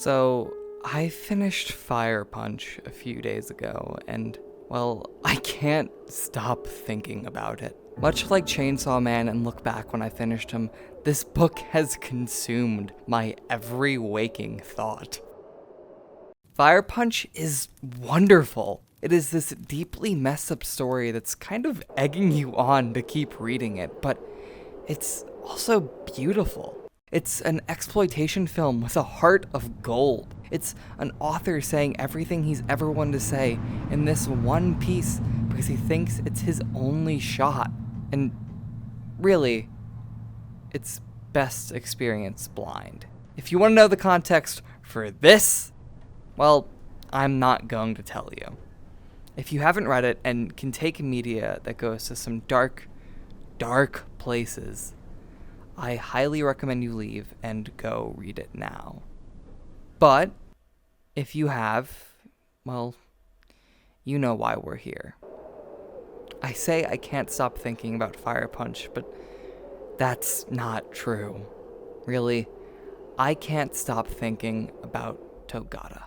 So, I finished Fire Punch a few days ago, and, well, I can't stop thinking about it. Much like Chainsaw Man and Look Back when I finished him, this book has consumed my every waking thought. Fire Punch is wonderful. It is this deeply messed up story that's kind of egging you on to keep reading it, but it's also beautiful. It's an exploitation film with a heart of gold. It's an author saying everything he's ever wanted to say in this one piece because he thinks it's his only shot. And really, it's best experienced blind. If you want to know the context for this, well, I'm not going to tell you. If you haven't read it and can take media that goes to some dark, dark places, I highly recommend you leave and go read it now. But if you have, well, you know why we're here. I say I can't stop thinking about Fire Punch, but that's not true. Really, I can't stop thinking about Togata.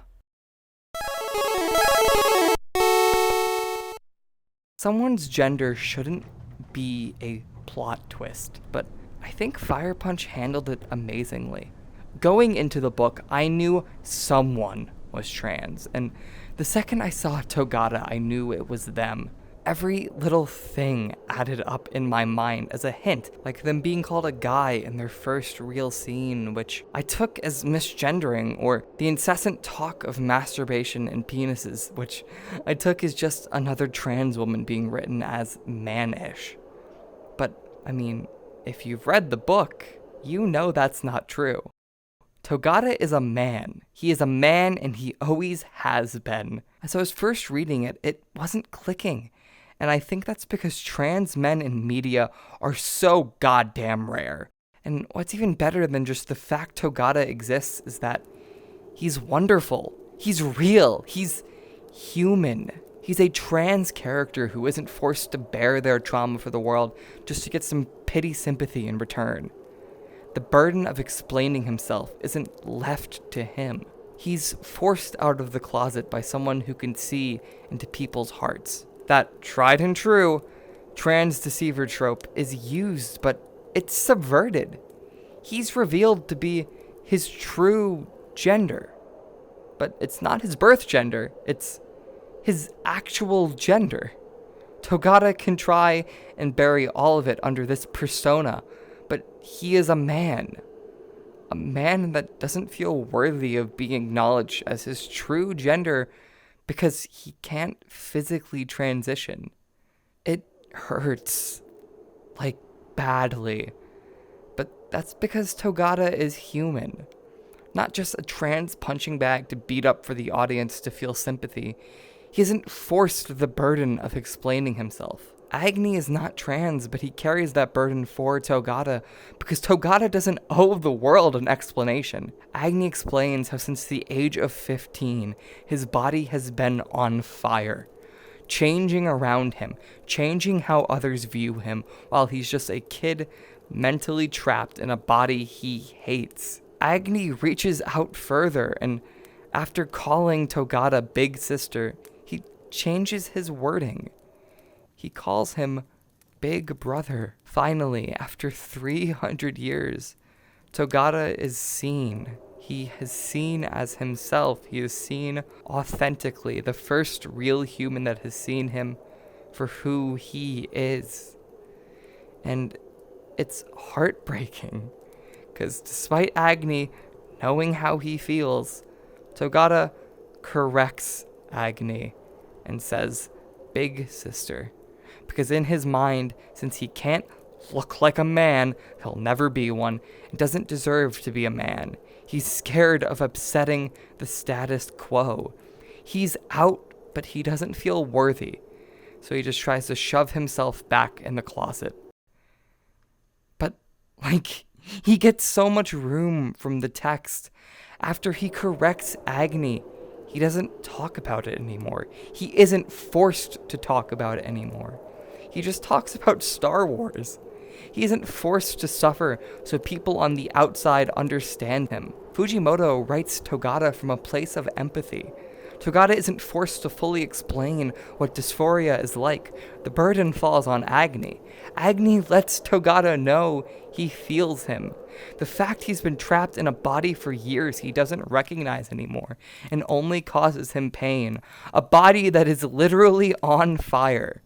Someone's gender shouldn't be a plot twist, but I think Fire Punch handled it amazingly. Going into the book, I knew someone was trans, and the second I saw Togata, I knew it was them. Every little thing added up in my mind as a hint, like them being called a guy in their first real scene, which I took as misgendering, or the incessant talk of masturbation and penises, which I took as just another trans woman being written as man-ish. But, I mean, if you've read the book, you know that's not true. Togata is a man. He is a man, and he always has been. As I was first reading it, it wasn't clicking. And I think that's because trans men in media are so goddamn rare. And what's even better than just the fact Togata exists is that he's wonderful. He's real. He's human. He's a trans character who isn't forced to bear their trauma for the world just to get some pity sympathy in return. The burden of explaining himself isn't left to him. He's forced out of the closet by someone who can see into people's hearts. That tried and true trans deceiver trope is used, but it's subverted. He's revealed to be his true gender. But it's not his birth gender, it's his actual gender. Togata can try and bury all of it under this persona, but he is a man. A man that doesn't feel worthy of being acknowledged as his true gender because he can't physically transition. It hurts. Like, badly. But that's because Togata is human. Not just a trans punching bag to beat up for the audience to feel sympathy. He isn't forced the burden of explaining himself. Agni is not trans, but he carries that burden for Togata because Togata doesn't owe the world an explanation. Agni explains how since the age of 15, his body has been on fire, changing around him, changing how others view him, while he's just a kid mentally trapped in a body he hates. Agni reaches out further, and after calling Togata Big Sister, he changes his wording. He calls him Big Brother. Finally, after 300 years, Togata is seen. He is seen as himself. He is seen authentically, the first real human that has seen him for who he is. And it's heartbreaking, because despite Agni knowing how he feels, Togata corrects Agni and says, Big Sister. Because in his mind, since he can't look like a man, he'll never be one, and doesn't deserve to be a man. He's scared of upsetting the status quo. He's out, but he doesn't feel worthy, so he just tries to shove himself back in the closet. But, he gets so much room from the text. After he corrects Agni, he doesn't talk about it anymore. He isn't forced to talk about it anymore. He just talks about Star Wars. He isn't forced to suffer so people on the outside understand him. Fujimoto writes Togata from a place of empathy. Togata isn't forced to fully explain what dysphoria is like. The burden falls on Agni. Agni lets Togata know he feels him. The fact he's been trapped in a body for years he doesn't recognize anymore and only causes him pain. A body that is literally on fire.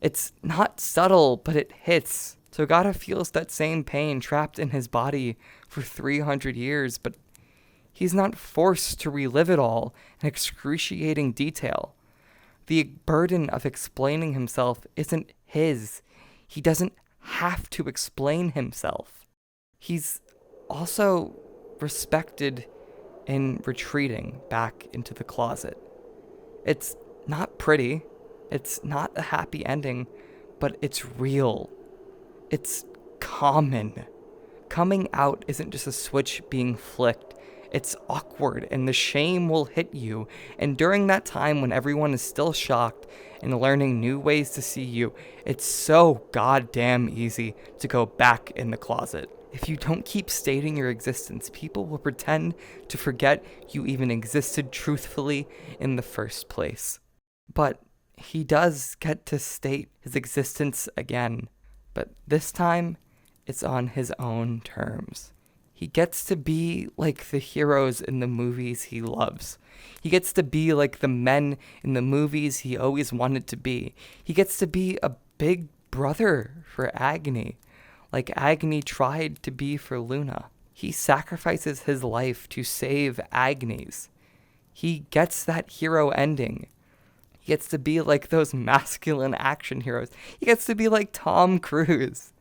It's not subtle, but it hits. Togata feels that same pain trapped in his body for 300 years, but he's not forced to relive it all in excruciating detail. The burden of explaining himself isn't his. He doesn't have to explain himself. He's also respected in retreating back into the closet. It's not pretty. It's not a happy ending, but it's real. It's common. Coming out isn't just a switch being flicked. It's awkward, and the shame will hit you. And during that time when everyone is still shocked and learning new ways to see you, it's so goddamn easy to go back in the closet. If you don't keep stating your existence, people will pretend to forget you even existed truthfully in the first place. But he does get to state his existence again, but this time it's on his own terms. He gets to be like the heroes in the movies he loves. He gets to be like the men in the movies he always wanted to be. He gets to be a big brother for Agni, like Agni tried to be for Luna. He sacrifices his life to save Agni's. He gets that hero ending. He gets to be like those masculine action heroes. He gets to be like Tom Cruise.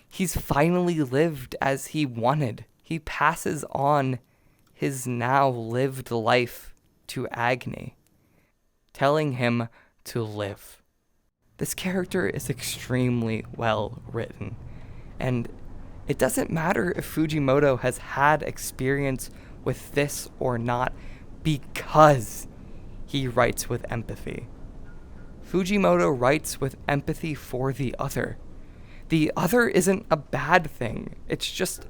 He's finally lived as he wanted. He passes on his now lived life to Agni, telling him to live. This character is extremely well written, and it doesn't matter if Fujimoto has had experience with this or not, because he writes with empathy. Fujimoto writes with empathy for the other. The other isn't a bad thing. It's just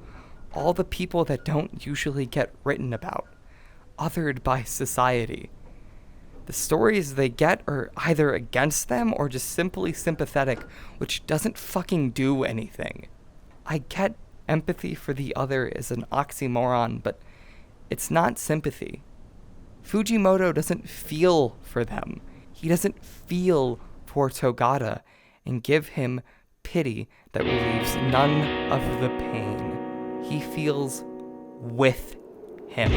all the people that don't usually get written about, othered by society. The stories they get are either against them or just simply sympathetic, which doesn't fucking do anything. I get empathy for the other is an oxymoron, but it's not sympathy. Fujimoto doesn't feel for them. He doesn't feel for Togata and give him pity that relieves none of the pain. He feels with him.